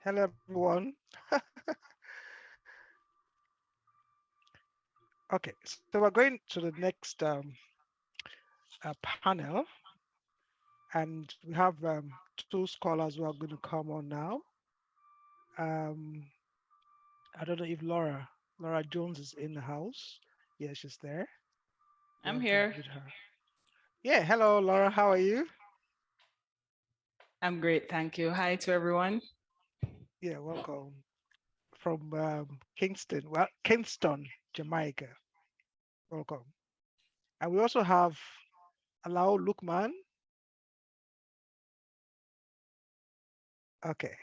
Hello, everyone. Okay, so we're going to the next panel, and we have two scholars who are going to come on now. Um, I don't know if Laura Jones is in the house. Yeah, she's there. You I'm want to here. meet her? Yeah, hello, Laura. How are you? I'm great. Thank you. Hi to everyone. Yeah, welcome from Kingston, Jamaica. Welcome. And we also have Alao Lukman. Okay,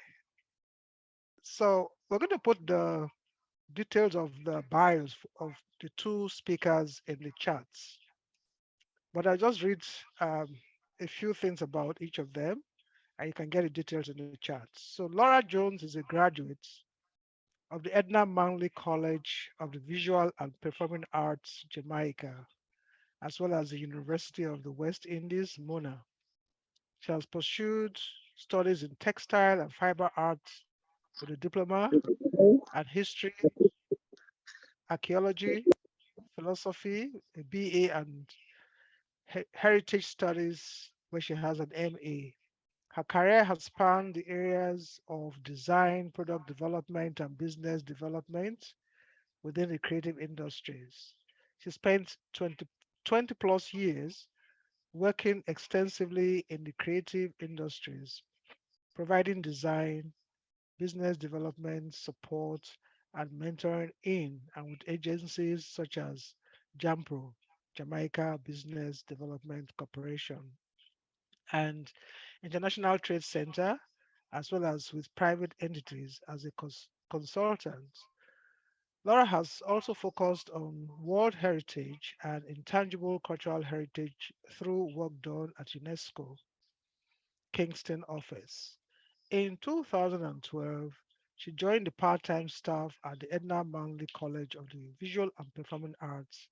so we're going to put the details of the bios of the two speakers in the charts. But I just read a few things about each of them, and you can get the details in the charts. So Laura Jones is a graduate of the Edna Manley College of the Visual and Performing Arts, Jamaica, as well as the University of the West Indies, Mona. She has pursued studies in textile and fiber arts with a diploma and history, archaeology, philosophy, a BA, and heritage studies, where she has an MA. Her career has spanned the areas of design, product development, and business development within the creative industries. She spent 20 plus years working extensively in the creative industries, providing design, business development support, and mentoring in and with agencies such as JAMPRO, Jamaica Business Development Corporation, and International Trade Center, as well as with private entities as a consultant. Laura has also focused on World Heritage and intangible cultural heritage through work done at UNESCO Kingston office. In 2012, she joined the part-time staff at the Edna Manley College of the Visual and Performing Arts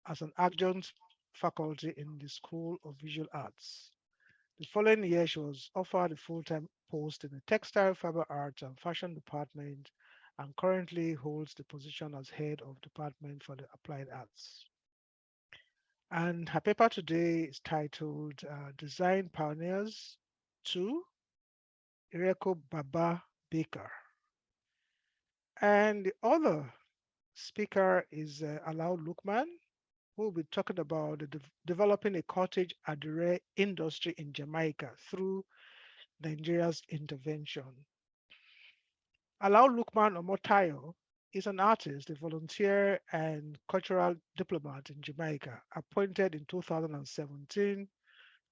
as an adjunct faculty in the School of Visual Arts. The following year, she was offered a full-time post in the Textile, Fiber Arts and Fashion Department and currently holds the position as head of Department for the Applied Arts. And her paper today is titled Design Pioneers 2, Ireko Baba Baker. And the other speaker is Alao Lukman, who will be talking about developing a cottage adire industry in Jamaica through Nigeria's intervention. Alao Lukman Omotayo is an artist, a volunteer, and cultural diplomat in Jamaica, appointed in 2017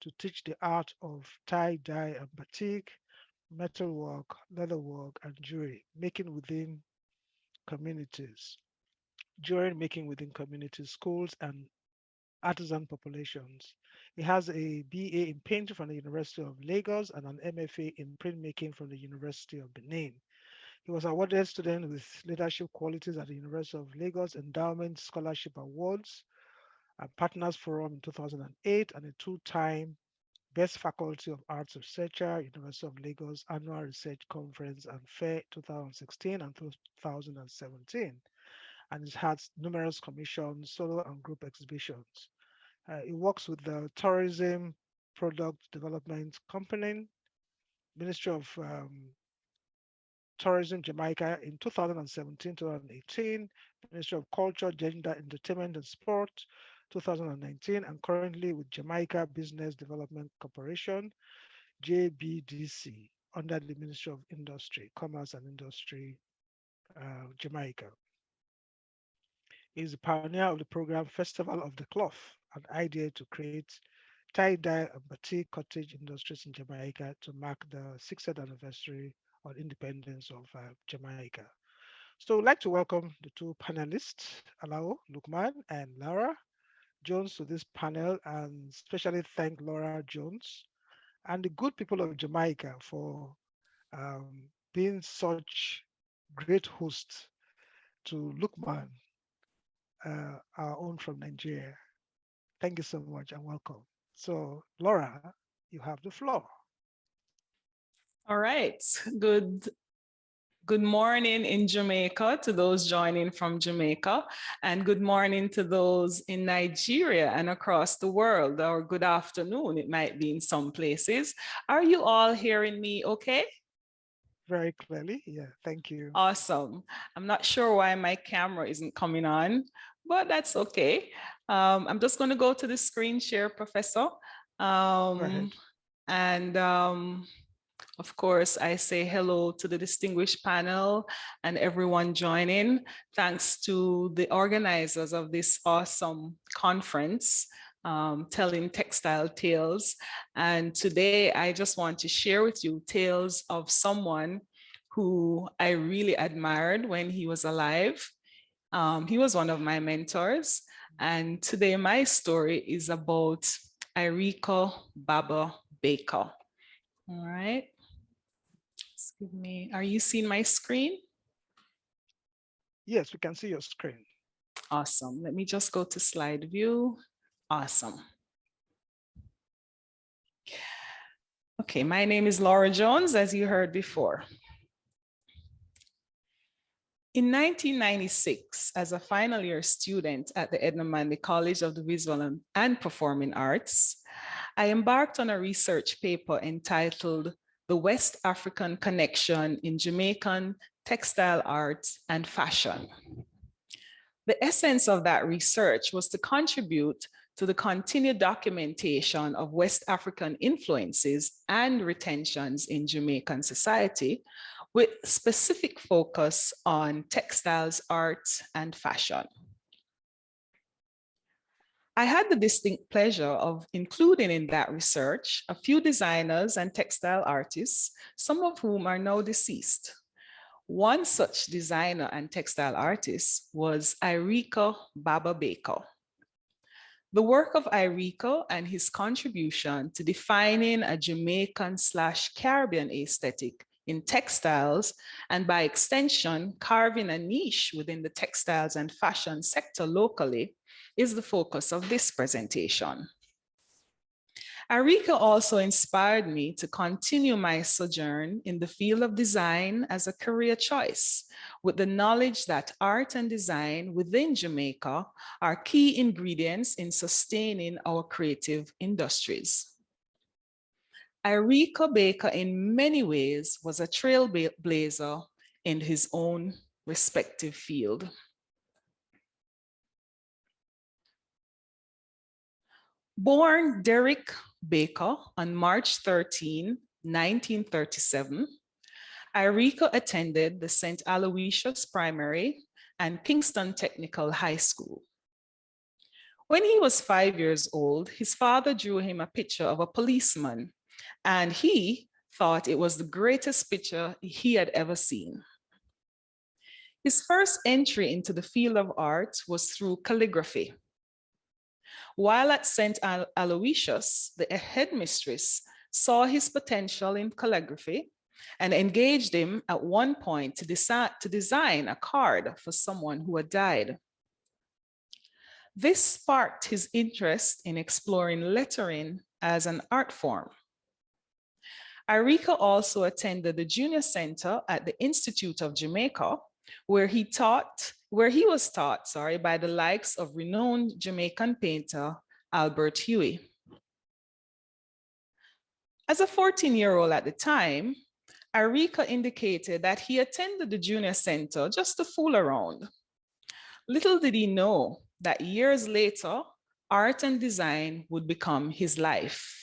to teach the art of tie-dye and batik, metalwork, leatherwork, and jewelry making within communities. Jewelry making within communities, schools, and artisan populations. He has a BA in painting from the University of Lagos and an MFA in printmaking from the University of Benin. He was awarded student with leadership qualities at the University of Lagos Endowment Scholarship Awards and Partners Forum in 2008 and a two-time Best Faculty of Arts Researcher, University of Lagos Annual Research Conference and Fair 2016 and 2017, and he's had numerous commissions, solo and group exhibitions. He works with the Tourism Product Development Company, Ministry of Tourism Jamaica in 2017-2018, Ministry of Culture, Gender, Entertainment and Sport 2019, and currently with Jamaica Business Development Corporation, JBDC, under the Ministry of Industry, Commerce and Industry, Jamaica. He is the pioneer of the program Festival of the Cloth, an idea to create tie-dye and batik cottage industries in Jamaica to mark the 60th anniversary of independence of Jamaica. So I'd like to welcome the two panelists, Alao Lukman and Laura Jones, to this panel, and especially thank Laura Jones and the good people of Jamaica for being such great hosts to Lukman, our own from Nigeria. Thank you so much and welcome. So, Laura, you have the floor. All right. Good Good morning in Jamaica to those joining from Jamaica, and good morning to those in Nigeria and across the world, or good afternoon, it might be in some places. Are you all hearing me okay? Very clearly. Yeah, thank you. Awesome. I'm not sure why my camera isn't coming on, but that's okay. I'm just going to go to the screen share, Professor. Go Um, ahead. and Of course, I say hello to the distinguished panel and everyone joining. Thanks to the organizers of this awesome conference, Telling Textile Tales. And today I just want to share with you tales of someone who I really admired when he was alive. He was one of my mentors. And today my story is about Irika Baba Baker. All right. Excuse me. Are you seeing my screen? Yes, we can see your screen. Awesome. Let me just go to slide view. Awesome. Okay, my name is Laura Jones, as you heard before. In 1996, as a final year student at the Edna Manley College of the Visual and Performing Arts, I embarked on a research paper entitled The West African Connection in Jamaican Textile Arts and Fashion. The essence of that research was to contribute to the continued documentation of West African influences and retentions in Jamaican society, with specific focus on textiles, arts, and fashion. I had the distinct pleasure of including in that research a few designers and textile artists, some of whom are now deceased. One such designer and textile artist was Irika Baba Baker. The work of Irika and his contribution to defining a Jamaican/Caribbean aesthetic in textiles, and by extension, carving a niche within the textiles and fashion sector locally, is the focus of this presentation. Irika also inspired me to continue my sojourn in the field of design as a career choice, with the knowledge that art and design within Jamaica are key ingredients in sustaining our creative industries. Irika Baker, in many ways, was a trailblazer in his own respective field. Born Derek Baker on March 13, 1937, Irika attended the St. Aloysius Primary and Kingston Technical High School. When he was 5 years old, his father drew him a picture of a policeman, and he thought it was the greatest picture he had ever seen. His first entry into the field of art was through calligraphy. While at St. Aloysius, the headmistress saw his potential in calligraphy and engaged him at one point to design a card for someone who had died. This sparked his interest in exploring lettering as an art form. Irika also attended the Junior Center at the Institute of Jamaica, where he was taught by the likes of renowned Jamaican painter Albert Huey. As a 14-year-old at the time, Irika indicated that he attended the Junior Center just to fool around. Little did he know that years later, art and design would become his life.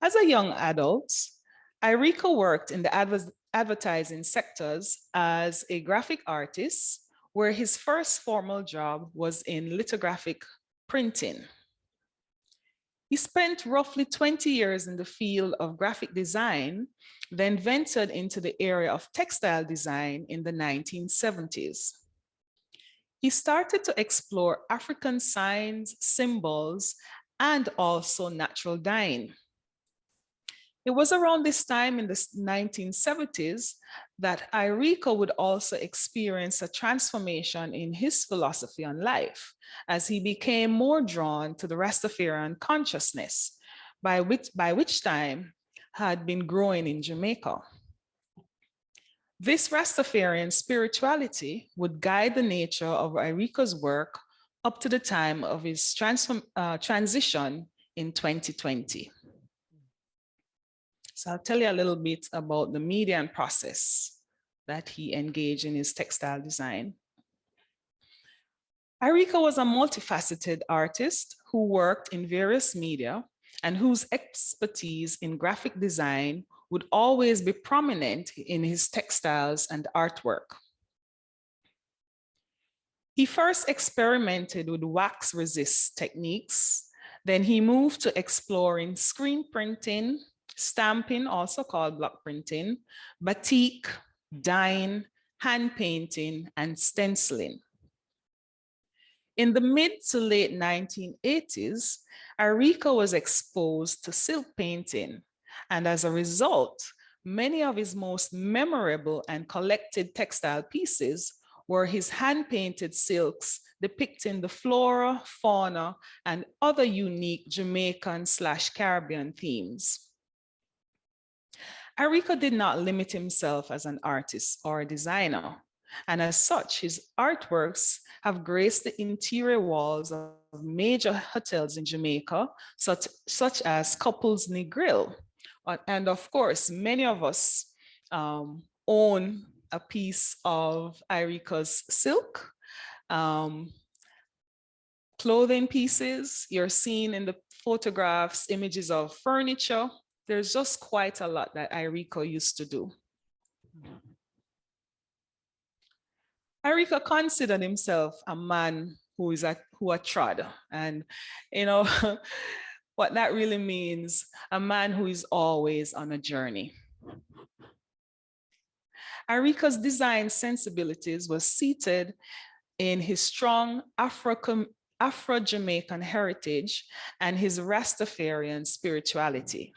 As a young adult, Irika worked in the advertising sectors as a graphic artist, where his first formal job was in lithographic printing. He spent roughly 20 years in the field of graphic design, then ventured into the area of textile design in the 1970s. He started to explore African signs, symbols, and also natural dyeing. It was around this time in the 1970s that Irika would also experience a transformation in his philosophy on life, as he became more drawn to the Rastafarian consciousness, by which time had been growing in Jamaica. This Rastafarian spirituality would guide the nature of Iriko's work up to the time of his transition in 2020. So I'll tell you a little bit about the media and process that he engaged in his textile design. Iriko was a multifaceted artist who worked in various media and whose expertise in graphic design would always be prominent in his textiles and artwork. He first experimented with wax resist techniques. Then he moved to exploring screen printing, stamping, also called block printing, batik, dyeing, hand painting, and stenciling. In the mid to late 1980s, Iriko was exposed to silk painting, and as a result, many of his most memorable and collected textile pieces were his hand-painted silks depicting the flora, fauna, and other unique Jamaican/Caribbean themes. Iriko did not limit himself as an artist or a designer, and as such, his artworks have graced the interior walls of major hotels in Jamaica, such as Couples Negril. And of course, many of us own a piece of Iriko's silk, clothing pieces. You're seeing in the photographs images of furniture. There's just quite a lot that Iriko used to do. Iriko considered himself a man who had trod, and you know what that really means, a man who is always on a journey. Iriko's design sensibilities was seated in his strong Afro-Jamaican heritage and his Rastafarian spirituality.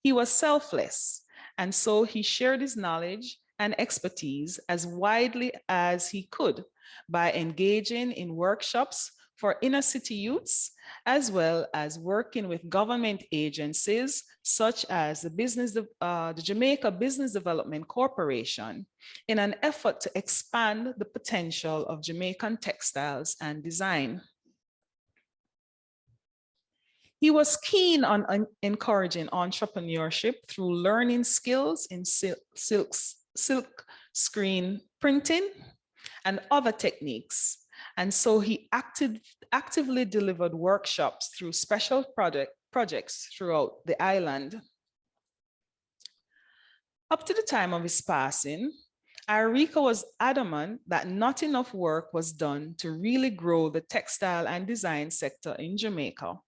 He was selfless, and so he shared his knowledge and expertise as widely as he could by engaging in workshops for inner city youths, as well as working with government agencies such as the Jamaica Business Development Corporation in an effort to expand the potential of Jamaican textiles and design. He was keen on encouraging entrepreneurship through learning skills in silk screen printing and other techniques. And so he actively delivered workshops through special projects throughout the island. Up to the time of his passing, Iriko was adamant that not enough work was done to really grow the textile and design sector in Jamaica,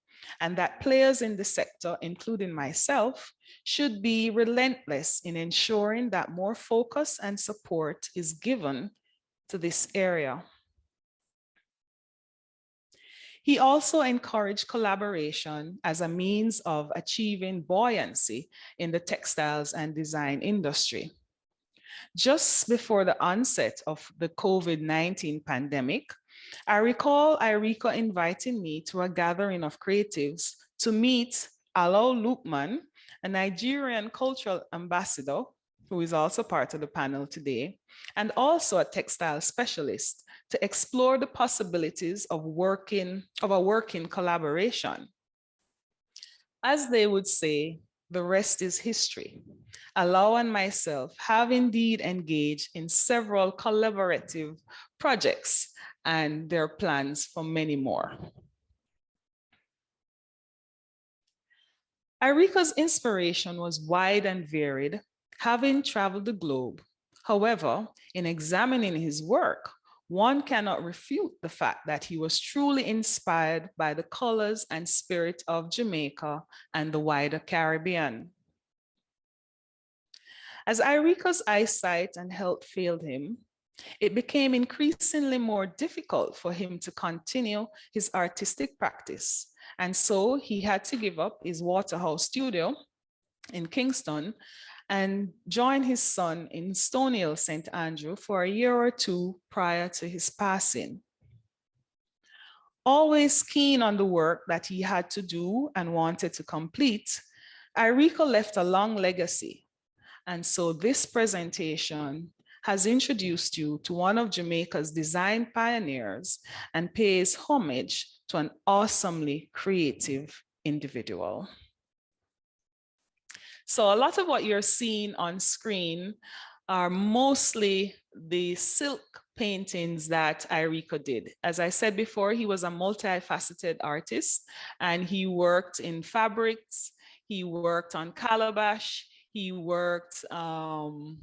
and that players in the sector, including myself, should be relentless in ensuring that more focus and support is given to this area. He also encouraged collaboration as a means of achieving buoyancy in the textiles and design industry. Just before the onset of the COVID-19 pandemic, I recall Iriko inviting me to a gathering of creatives to meet Alo Lukman, a Nigerian cultural ambassador, who is also part of the panel today, and also a textile specialist, to explore the possibilities of a working collaboration. As they would say, the rest is history. Alo and myself have indeed engaged in several collaborative projects, and there are plans for many more. Iriko's inspiration was wide and varied, having traveled the globe. However, in examining his work, one cannot refute the fact that he was truly inspired by the colors and spirit of Jamaica and the wider Caribbean. As Iriko's eyesight and health failed him, it became increasingly more difficult for him to continue his artistic practice. And so he had to give up his Waterhouse studio in Kingston and join his son in Stony Hill, St. Andrew for a year or two prior to his passing. Always keen on the work that he had to do and wanted to complete, Iriko left a long legacy. And so this presentation has introduced you to one of Jamaica's design pioneers and pays homage to an awesomely creative individual. So a lot of what you're seeing on screen are mostly the silk paintings that Iriko did. As I said before, he was a multifaceted artist, and he worked in fabrics, he worked on calabash, he worked on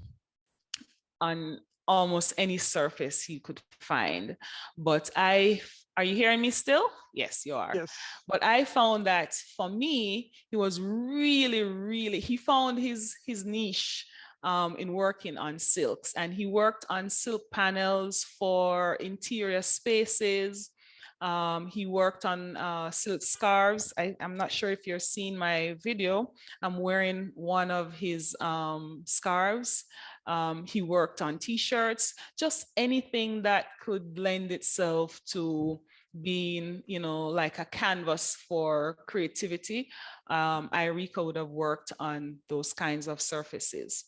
almost any surface he could find. But are you hearing me still? Yes, you are. Yes. But I found that for me, he was really, he found his niche in working on silks, and he worked on silk panels for interior spaces. He worked on silk scarves. I'm not sure if you're seeing my video. I'm wearing one of his scarves. He worked on t-shirts, just anything that could lend itself to being, like a canvas for creativity. Irika would have worked on those kinds of surfaces.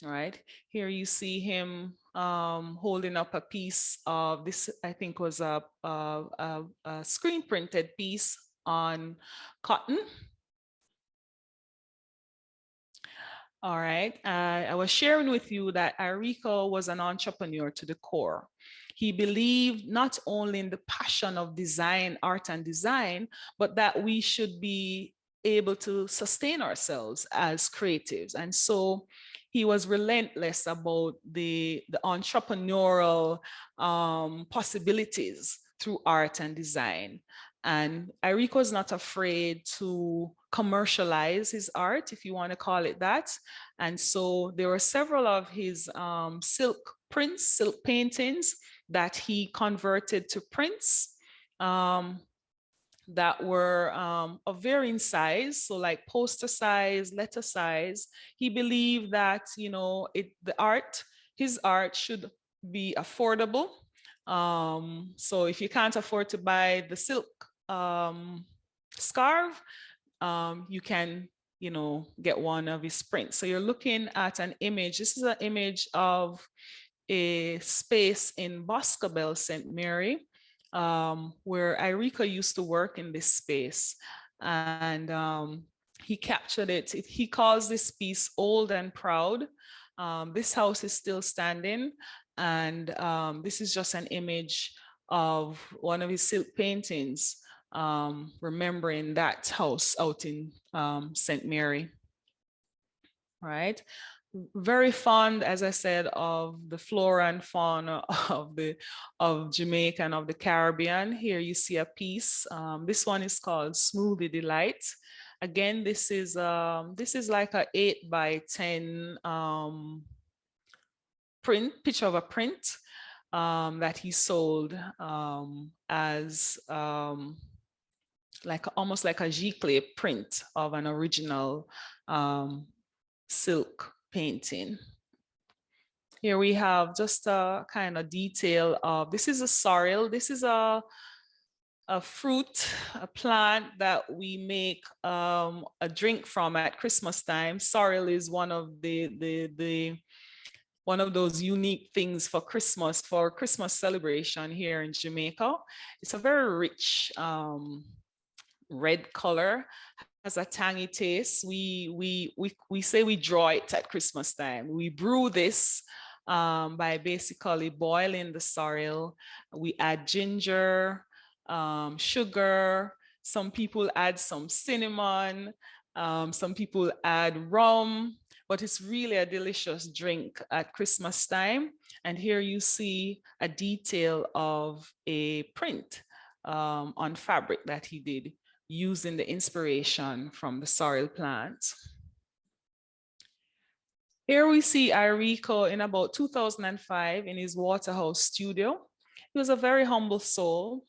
All right, here you see him holding up a piece of this, I think was a screen printed piece on cotton. All right, I was sharing with you that Iriko was an entrepreneur to the core. He believed not only in the passion of design, art and design, but that we should be able to sustain ourselves as creatives. And so he was relentless about the entrepreneurial possibilities through art and design. And Iriko is not afraid to commercialize his art, if you want to call it that. And so there were several of his silk prints, silk paintings that he converted to prints that were of varying size, so like poster size, letter size. He believed that, his art should be affordable. So if you can't afford to buy the silk scarf, you can, get one of his prints. So you're looking at an image. This is an image of a space in Boscobel, St. Mary, where Irika used to work in this space. And he captured it. He calls this piece Old and Proud. This house is still standing. And this is just an image of one of his silk paintings, remembering that house out in St. Mary. Right? Very fond, as I said, of the flora and fauna of Jamaica and of the Caribbean. Here you see a piece. This one is called Smoothie Delight. Again, this is like a 8x10 picture of a print that he sold as almost like a giclée print of an original silk painting. Here we have just a kind of detail of, this is a sorrel. This is a fruit, a plant that we make a drink from at Christmas time. Sorrel is one of one of those unique things for Christmas celebration here in Jamaica. It's a very rich red color, has a tangy taste. We say we draw it at Christmas time. We brew this by basically boiling the sorrel. We add ginger, sugar. Some people add some cinnamon. Some people add rum, but it's really a delicious drink at Christmas time. And here you see a detail of a print on fabric that he did using the inspiration from the sorrel plant. Here we see Iriko in about 2005 in his Waterhouse studio. He was a very humble soul.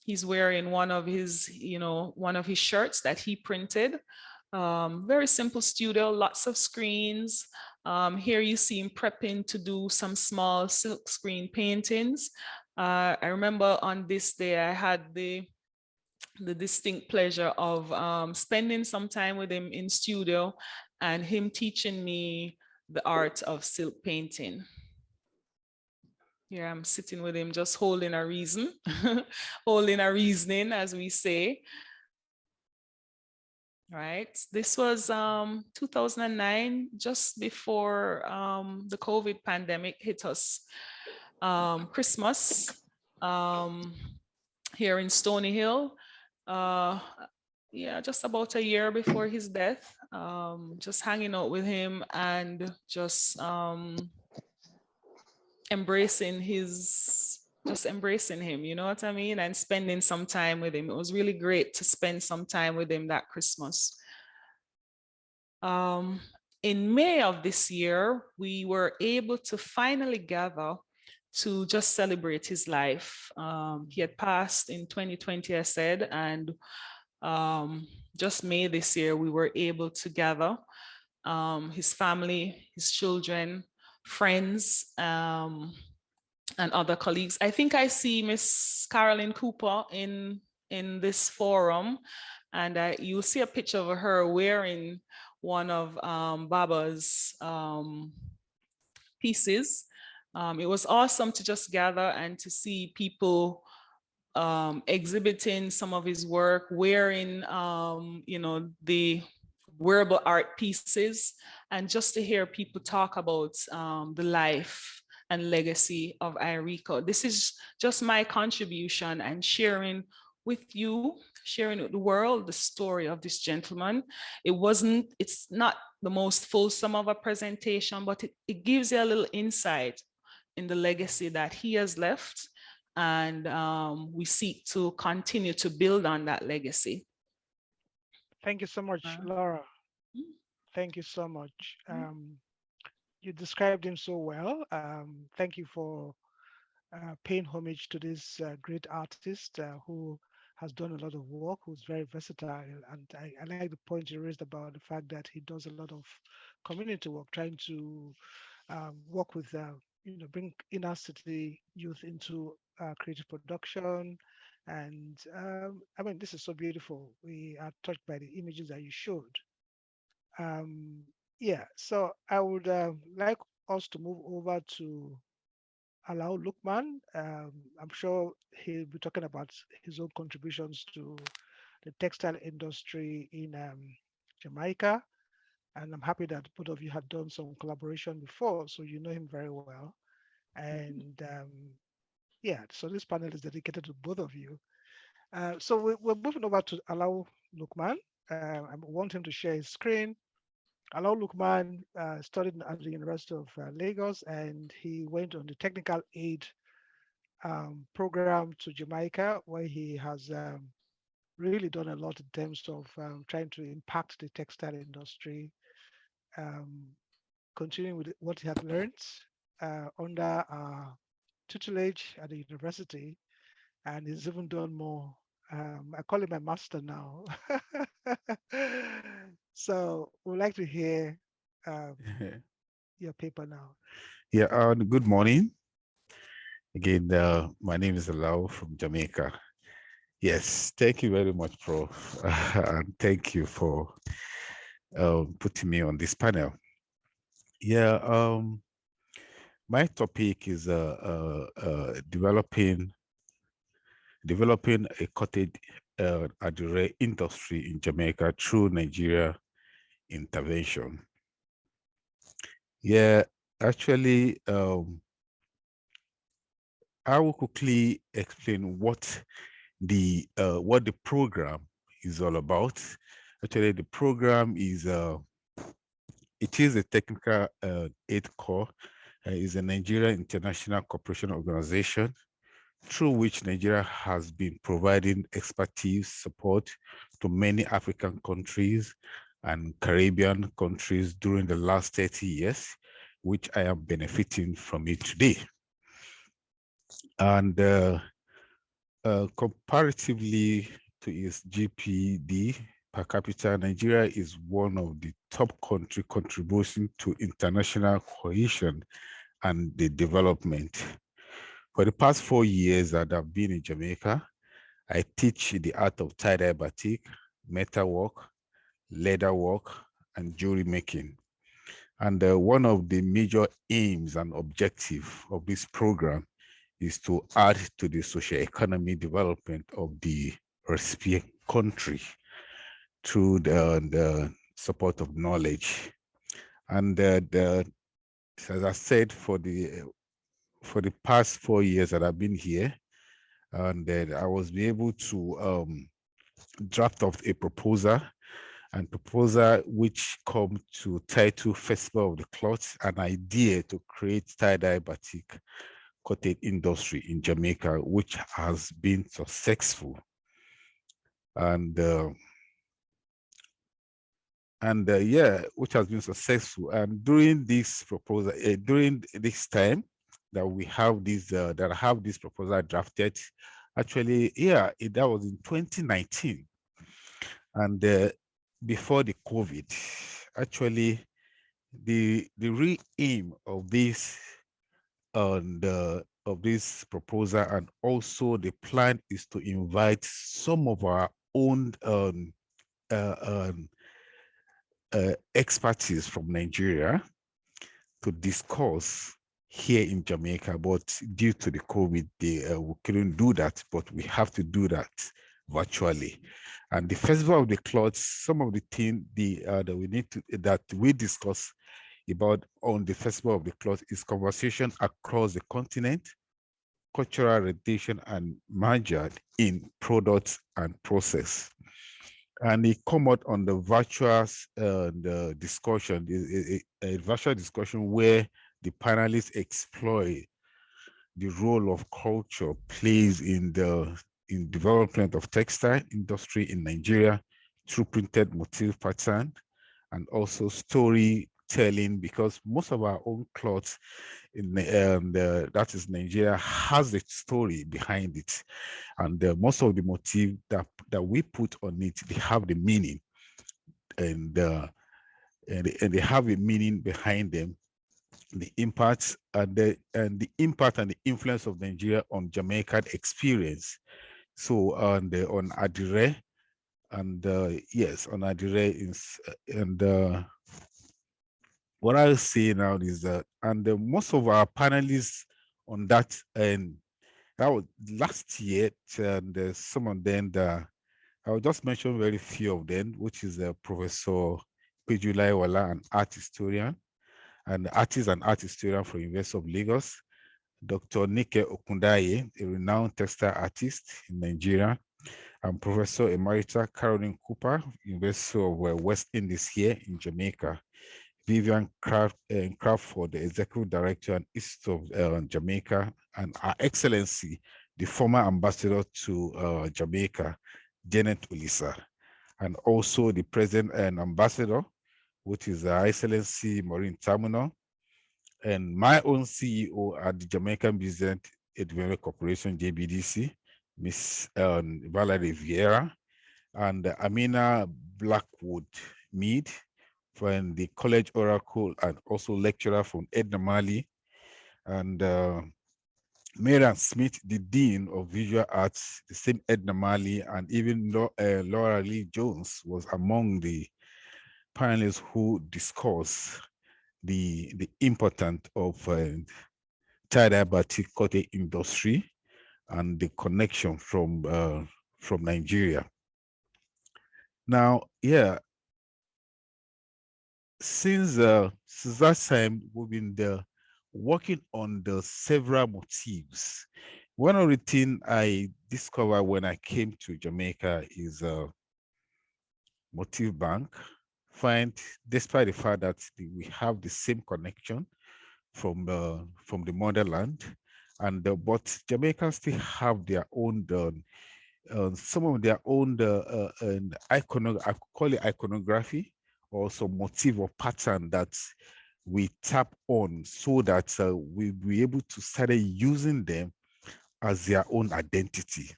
He's wearing one of his shirts that he printed. Very simple studio, lots of screens. Here you see him prepping to do some small silk screen paintings. I remember on this day I had the the distinct pleasure of spending some time with him in studio and him teaching me the art of silk painting. Here I'm sitting with him, just holding a reason, holding a reasoning, as we say. Right. This was 2009, just before the COVID pandemic hit us. Christmas um, here in Stony Hill. Uh, yeah, just about a year before his death. Just hanging out with him and just embracing his just embracing him, you know what I mean, and spending some time with him. It was really great to spend some time with him that Christmas. In May of this year, we were able to finally gather to just celebrate his life. He had passed in 2020, I said, and just May this year, we were able to gather his family, his children, friends, and other colleagues. I think I see Miss Carolyn Cooper in this forum, and you'll see a picture of her wearing one of Baba's pieces. It was awesome to just gather and to see people exhibiting some of his work, wearing, you know, the wearable art pieces, and just to hear people talk about the life and legacy of Irico. This is just my contribution and sharing with you, sharing with the world the story of this gentleman. It's not the most fulsome of a presentation, but it gives you a little insight in the legacy that he has left. And we seek to continue to build on that legacy. Thank you so much, Laura. Thank you so much. You described him so well. Thank you for paying homage to this great artist who has done a lot of work, who's very versatile. And I like the point you raised about the fact that he does a lot of community work, trying to work with, bring inner city youth into creative production. And I mean, this is so beautiful. We are touched by the images that you showed. Um, yeah, so I would like us to move over to allow Lukman. I'm sure he'll be talking about his own contributions to the textile industry in Jamaica. And I'm happy that both of you had done some collaboration before, so you know him very well. And yeah, so this panel is dedicated to both of you. So we're moving over to allow Lukman. I want him to share his screen. Allow Lukman studied at the University of Lagos, and he went on the technical aid program to Jamaica, where he has really done a lot in terms of trying to impact the textile industry, um, continuing with what he had learned under tutelage at the university, and he's even done more. I call him my master now. So we'd like to hear um, your paper now. Yeah, good morning. Again, my name is Alao from Jamaica. Yes, thank you very much, Prof. And thank you for putting me on this panel. Yeah, my topic is developing a cottage adire industry in Jamaica through Nigeria intervention. Yeah, actually, I will quickly explain what the program is all about. Actually, the program is it is a technical aid corps. Is a Nigeria International Cooperation Organization through which Nigeria has been providing expertise support to many African countries and Caribbean countries during the last 30 years, which I am benefiting from it today. And comparatively to its GPD per capita, Nigeria is one of the top countries contributing to international cohesion and the development. For the past 4 years that I've been in Jamaica, I teach the art of tie-dye batik, metalwork, leatherwork, and jewelry making. And one of the major aims and objective of this program is to add to the socio-economic development of the recipient country through the support of knowledge. And as I said, for the past 4 years that I've been here, and I was able to draft of a proposal which come to title Festival of the Cloth, an idea to create tie-dye batik cottage industry in Jamaica, which has been successful. And yeah, which has been successful. And during this proposal, during this time that we have this, that I have this proposal drafted, actually, yeah, that was in 2019. And before the COVID, actually, the real aim of this of this proposal, and also the plan, is to invite some of our own uh, um, expertise from Nigeria to discuss here in Jamaica, but due to the COVID, we couldn't do that, but we have to do that virtually. And the Festival of the Cloth, some of the things that we discuss about on the Festival of the Cloth is conversation across the continent, cultural rotation, and merger in products and process. And it come out on the virtual the discussion, a virtual discussion where the panelists explore the role of culture plays in development of textile industry in Nigeria through printed motif pattern and also storytelling, because most of our own clothes in that is Nigeria has a story behind it, and most of the motif that we put on it, they have the meaning, and they have a meaning behind them, the impact and the impact and the influence of Nigeria on Jamaican experience. So on Adire, and yes, on Adire is and what I'll say now is that, and most of our panelists on that, and that was last year, and some of them, I'll just mention very few of them, which is Professor Pejulai Wala, an art historian, and artist and art historian from University of Lagos, Dr. Nike Okundaye, a renowned textile artist in Nigeria, and Professor Emerita Caroline Cooper, University of West Indies here in Jamaica, Vivian Crawford, the Executive Director and Institute of Jamaica, and Her Excellency, the former ambassador to Jamaica, Janet Ulisa, and also the President and Ambassador, which is Her Excellency Maureen Tamuno, and my own CEO at the Jamaican Business Development Corporation, JBDC, Miss Valerie Vieira, and Amina Blackwood Mead, from the College Oracle, and also lecturer from Edna Mali, and Marian Smith, the Dean of Visual Arts, the same Edna Mali, and even Laura Lee Jones was among the panelists who discussed the importance of tie-dye batik cottage industry and the connection from Nigeria. Now, yeah, since that time, we've been working on the several motifs. One of the things I discovered when I came to Jamaica is motif bank. Find, despite the fact that we have the same connection from the motherland, and but Jamaicans still have their own some of their own I could call it iconography, or some motif or pattern that we tap on, so that we'll be able to start using them as their own identity.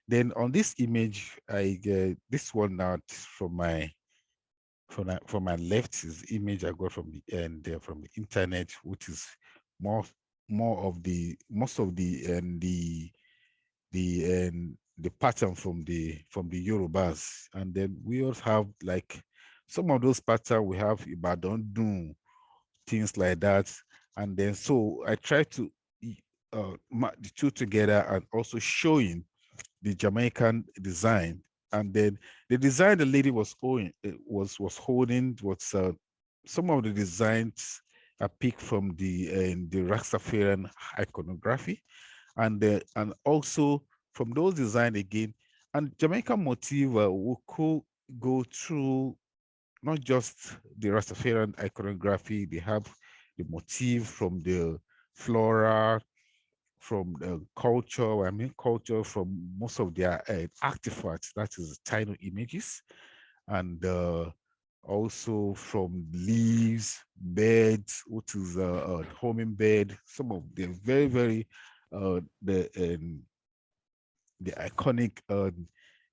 Then on this image, I get this one now from my left is image I got from from the internet, which is more of the most of the pattern from the Yorubas, and then we also have like some of those patterns. We have Ibadan do things like that, and then so I try to match the two together and also showing the Jamaican design, and then the design the lady was holding was some of the designs are picked from the Rastafarian iconography, and also from those design again, and Jamaican motif will go through not just the Rastafarian iconography. They have the motif from the flora, from the culture, I mean culture from most of their artifacts, that is tiny images, and also from leaves, birds, which is a hummingbird, some of the very, very the iconic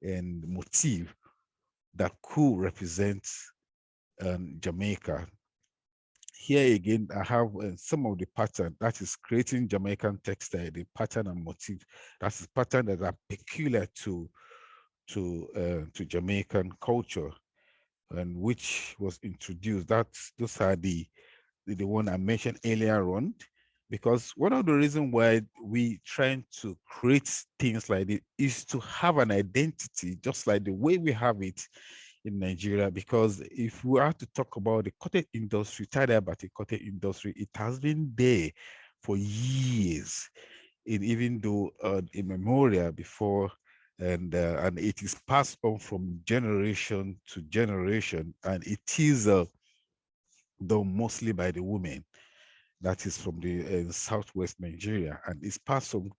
and motif that could represent Jamaica. Here again, I have some of the pattern that is creating Jamaican textile, the pattern and motif. That's pattern that are peculiar to Jamaican culture, and which was introduced. Those are the one I mentioned earlier on, because one of the reasons why we trying to create things like this is to have an identity, just like the way we have it in Nigeria. Because if we are to talk about the cotton industry, tie-dye batik cotton industry, it has been there for years, even though in memorial before, and it is passed on from generation to generation, and it is done mostly by the women. That is from the southwest Nigeria, and it's passed on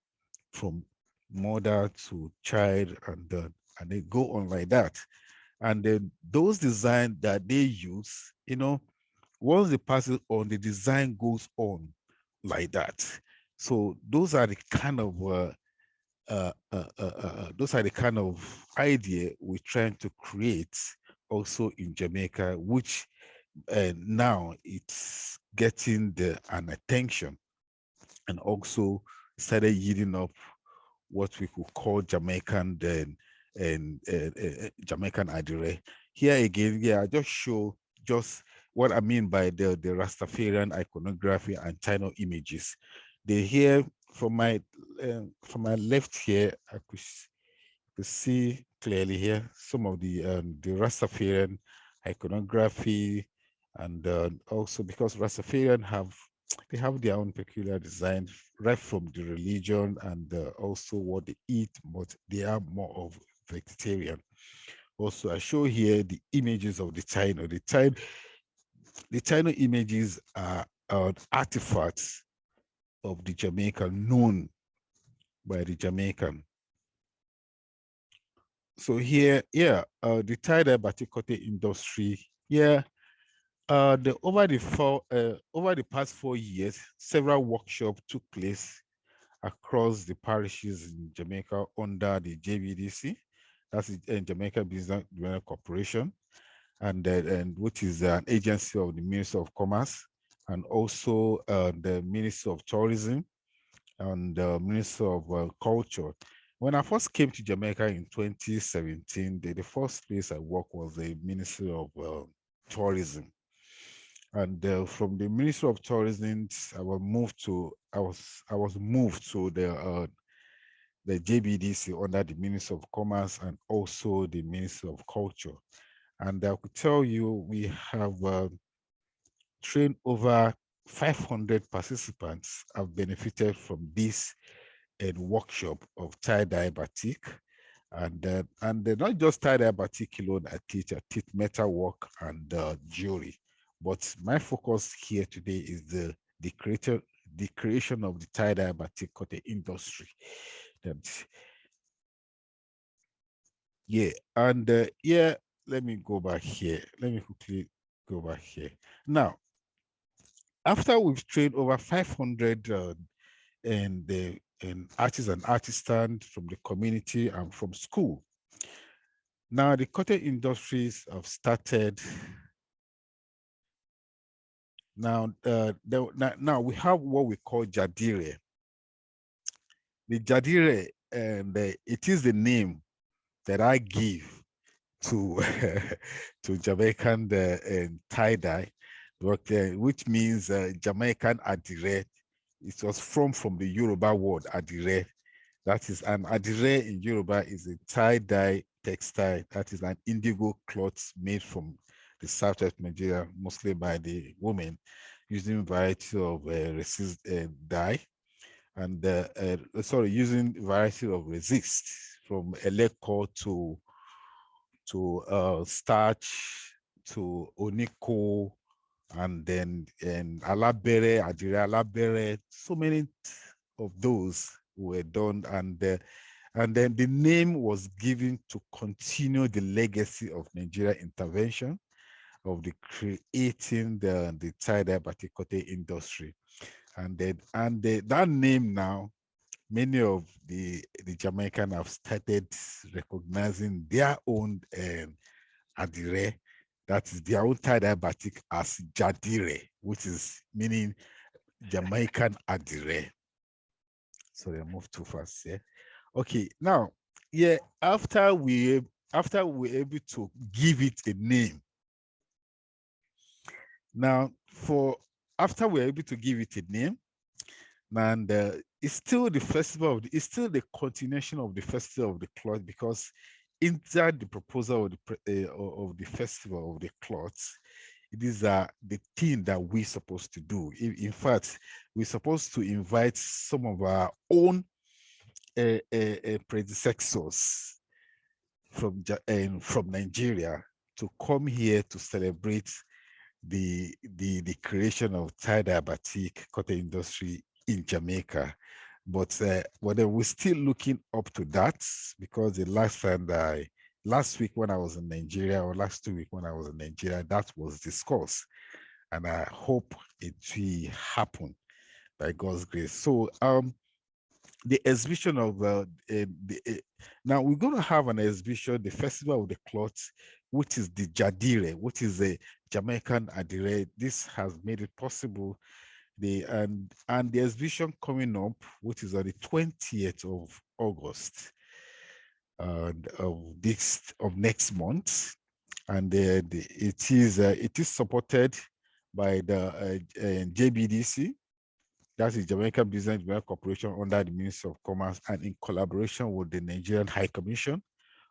from mother to child, and they go on like that. And then those designs that they use, once they pass it on, the design goes on like that. So those are the kind of idea we're trying to create also in Jamaica, which now it's getting an attention, and also started yielding up what we could call Jamaican Jamaican adire. Here again, yeah, I just show just what I mean by the Rastafarian iconography and China images. They here from my left here, I could see clearly here some of the Rastafarian iconography, and also because Rastafarian they have their own peculiar design right from the religion, and also what they eat, but they are more of vegetarian. Also, I show here the images of the China. The China images are artifacts of the Jamaican, known by the Jamaican. So here, yeah, the tie-dye batik cotton industry, yeah, over the past 4 years, several workshops took place across the parishes in Jamaica under the JBDC, that's the Jamaica Business Development Corporation, and which is an agency of the Ministry of Commerce, and also the Ministry of Tourism, and the Ministry of Culture. When I first came to Jamaica in 2017, the first place I worked was the Ministry of Tourism. And from the Ministry of Tourism, I was moved to the JBDC under the Ministry of Commerce and also the Ministry of Culture. And I could tell you we have trained over 500 participants have benefited from this workshop of tie-dye batik. And they're not just tie-dye batik alone. I teach metal work and jewelry. But my focus here today is the creation of the tie-dye batik cotton industry. Yeah, and yeah, let me go back here. Let me quickly go back here. Now, after we've trained over 500 and artists and artisans from the community and from school, now the cotton industries have started. Now, now we have what we call jadire. The jadire it is the name that I give to to Jamaican tie-dye, which means Jamaican adire. It was from the Yoruba word adire. That is, an adire in Yoruba is a tie-dye textile. That is an indigo cloth made from the southwest Nigeria, mostly by the women, using a variety of dye and using variety of resist from eleko to starch to oniko and then alabere, adire alabere, so many of those were done, and then the name was given to continue the legacy of Nigeria intervention of the creating the tie-dye batik industry. And that name now, many of the Jamaican have started recognizing their own adire, that is their own tie-dye batik, as jadire, which is meaning Jamaican adire. Sorry, I moved too fast here. Okay, now, yeah, after we're able to give it a name, now after we're able to give it a name, and it's still the festival it's still the continuation of the festival of the cloth, because inside the proposal of the festival of the cloth, it is the thing that we're supposed to do. In fact, we're supposed to invite some of our own predecessors from Nigeria to come here to celebrate the creation of tie-dye batik cotton industry in Jamaica. But we're still looking up to that, because the last week when I was in Nigeria, or last 2 weeks when I was in Nigeria, that was discussed, and I hope it will happen by God's grace. So the exhibition of now we're going to have an exhibition, the Festival of the Cloth, which is the Jadire, which is a Jamaican adire. This has made it possible. And the exhibition coming up, which is on the 20th of August of next month, and it is supported by the JBDC. That is Jamaican Business Development Corporation under the Ministry of Commerce, and in collaboration with the Nigerian High Commission,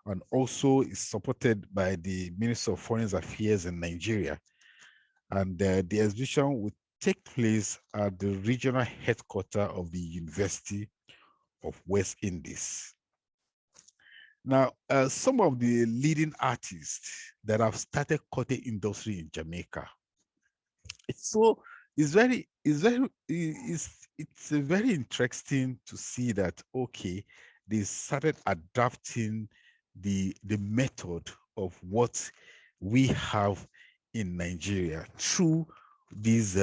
and also is supported by the Ministry of Foreign Affairs in Nigeria. And the exhibition will take place at the regional headquarters of the University of West Indies. Now, some of the leading artists that have started cotton industry in Jamaica. It's very interesting to see that, okay, they started adapting the method of what we have in Nigeria through this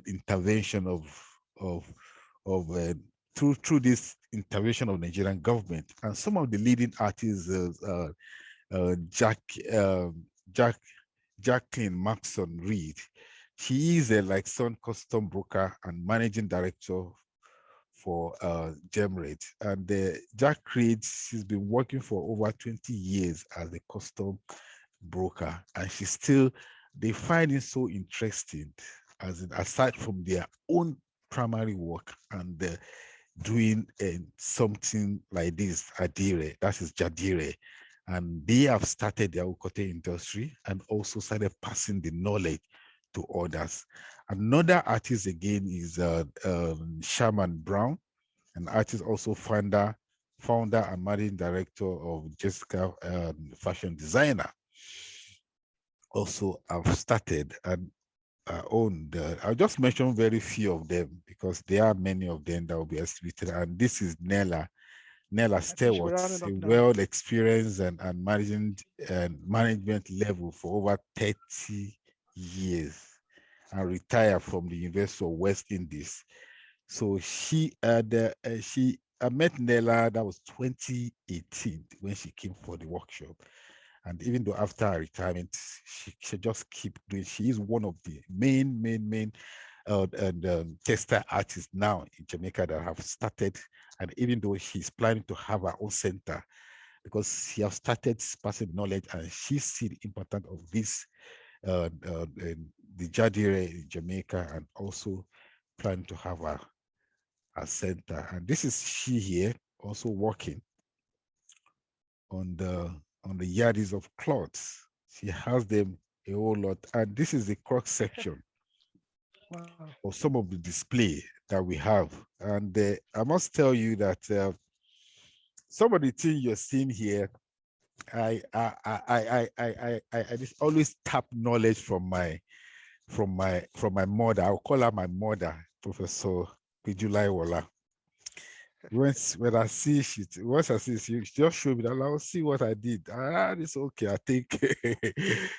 intervention through this intervention of Nigerian government. And some of the leading artists, Jacqueline Maxon Reed, she is a Son custom broker and managing director for Gemrate. And Jack Reed, she's been working for over 20 years as a custom broker, and they find it so interesting, aside from their own primary work and doing something like this, adire, that is jadire. And they have started their own cotton industry and also started passing the knowledge to others. Another artist again is Sherman Brown, an artist, also founder and managing director of Jessica Fashion Designer. Also, I've started and owned. I'll just mention very few of them because there are many of them that will be exhibited. And this is Nella Stewart, a well-experienced and management level for over 30 years, and retired from the University of West Indies. So I met Nella, that was 2018 when she came for the workshop. And even though after her retirement, she just keep doing, she is one of the main and textile artists now in Jamaica that have started, and even though she's planning to have her own center, because she has started passing knowledge and she see the importance of this in the Jadire in Jamaica, and also plan to have a center. And this is she here also working on the yards of cloths. She has them a whole lot, and this is the cross section Wow. of some of the display that we have. And I must tell you that some of the things you're seeing here, I just always tap knowledge from my mother. I'll call her my mother, Professor Pijulai Wala. When I see once I see she just show me that I'll see what I did. It's okay. I think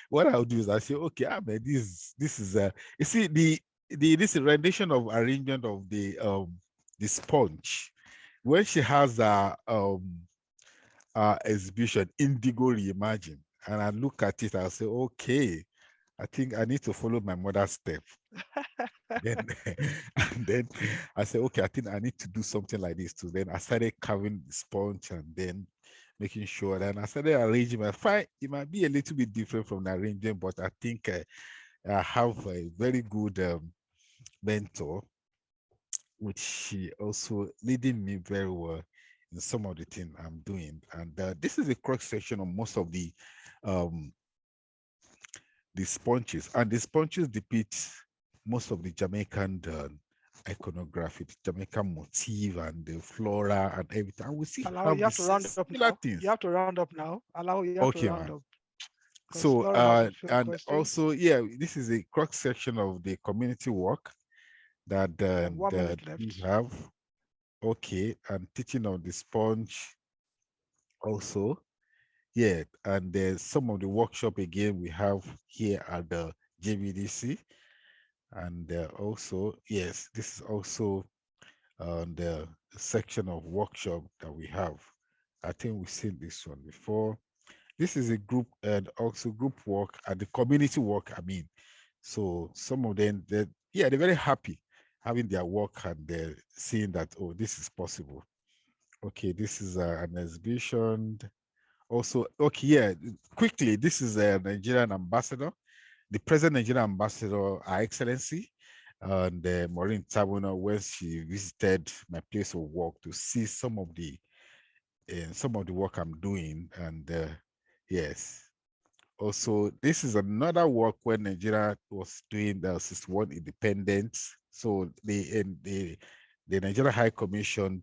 what I'll do is I say, okay, man, this is you see this rendition of arrangement of the sponge. When she has exhibition Indigo Reimagine, and I look at it, I'll say, okay, I think I need to follow my mother's step. Then and then I said, okay, I think I need to do something like this too. Then I started carving the sponge and then making sure. And I started arranging my fine. It might be a little bit different from the arrangement, but I think I have a very good mentor, which she also leading me very well in some of the things I'm doing. And this is a cross section of most of um, the sponges, and the sponges depict most of the Jamaican iconography, the Jamaican motif and the flora and everything. And we still Allow, have you the have to round up similar now. things. You have to round up now. Allow, you have to Okay, round man. up because So Laura has a few and questions. also, yeah, this is a cross section of the community work that We have 1 minute we left. have. Okay, and teaching on the sponge also. Yeah, and there's some of the workshop again we have here at the JVDC. And also, yes, this is also the section of workshop that we have. I think we've seen this one before. This is a group and also group work and the community work, I mean. So some of them, they're very happy having their work and they're seeing that, oh, this is possible. Okay, this is an exhibition. Also, okay, yeah, quickly, this is a Nigerian ambassador, the present Nigerian ambassador, Her Excellency, and Maureen Tabuno, when she visited my place of work to see some of the work I'm doing. And yes, also this is another work when Nigeria was doing the 61 independence. So the Nigeria High Commission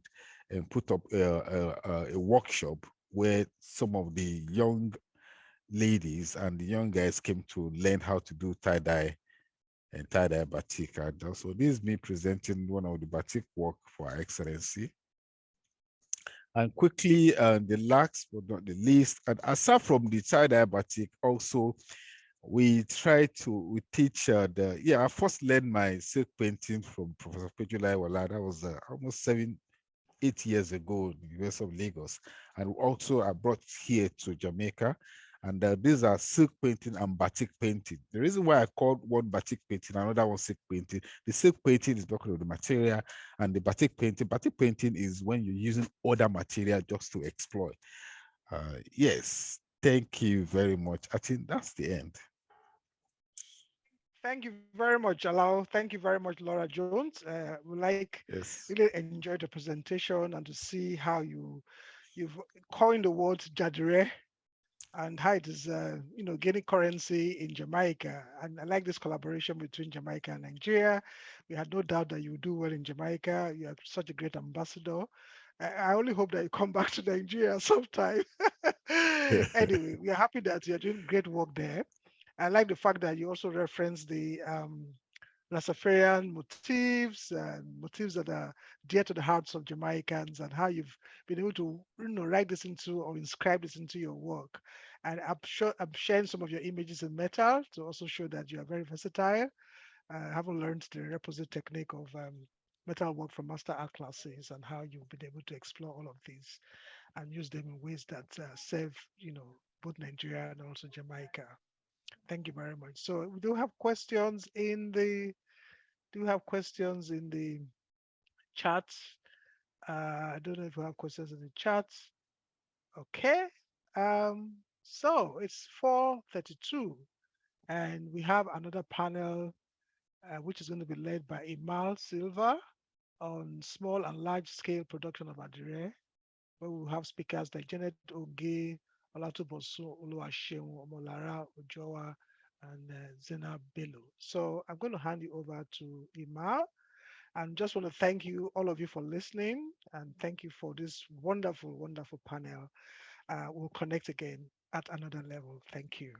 put up a workshop where some of the young ladies and the young guys came to learn how to do tie-dye and tie-dye batik. And also this is me presenting one of the batik work for Her Excellency. And quickly, the last but not the least, and aside from the tie-dye batik, also we teach I first learned my silk painting from Professor Pejulai Wala. That was almost 8 years ago in the University of Lagos. And also I brought here to Jamaica. And these are silk painting and batik painting. The reason why I called one batik painting, another one silk painting, the silk painting is because of the material, and the batik painting is when you're using other material just to exploit. Yes, thank you very much. I think that's the end. Thank you very much, Allow. Thank you very much, Laura Jones. We like Yes. really enjoyed the presentation and to see how you've coined the word jadire and how it is gaining currency in Jamaica. And I like this collaboration between Jamaica and Nigeria. We had no doubt that you would do well in Jamaica. You are such a great ambassador. I only hope that you come back to Nigeria sometime. Anyway, we are happy that you're doing great work there. I like the fact that you also reference the Rastafarian motifs and motifs that are dear to the hearts of Jamaicans and how you've been able to write this into or inscribe this into your work. And I'm sure I'm sharing some of your images in metal to also show that you are very versatile. I haven't learned the requisite technique of metal work from master art classes and how you've been able to explore all of these and use them in ways that serve, both Nigeria and also Jamaica. Thank you very much. So we do have questions in the Do you have questions in the chat? I don't know if you have questions in the chat. Okay. So it's 4:32, and we have another panel which is going to be led by Imal Silva on small and large scale production of adire, where we will have speakers like Janet Oge, Olatubosun Oluwaseun, Omolara Ojowa, and Zena Bello. So I'm going to hand you over to Imal, and just want to thank you, all of you, for listening, and thank you for this wonderful, wonderful panel. We'll connect again at another level. Thank you.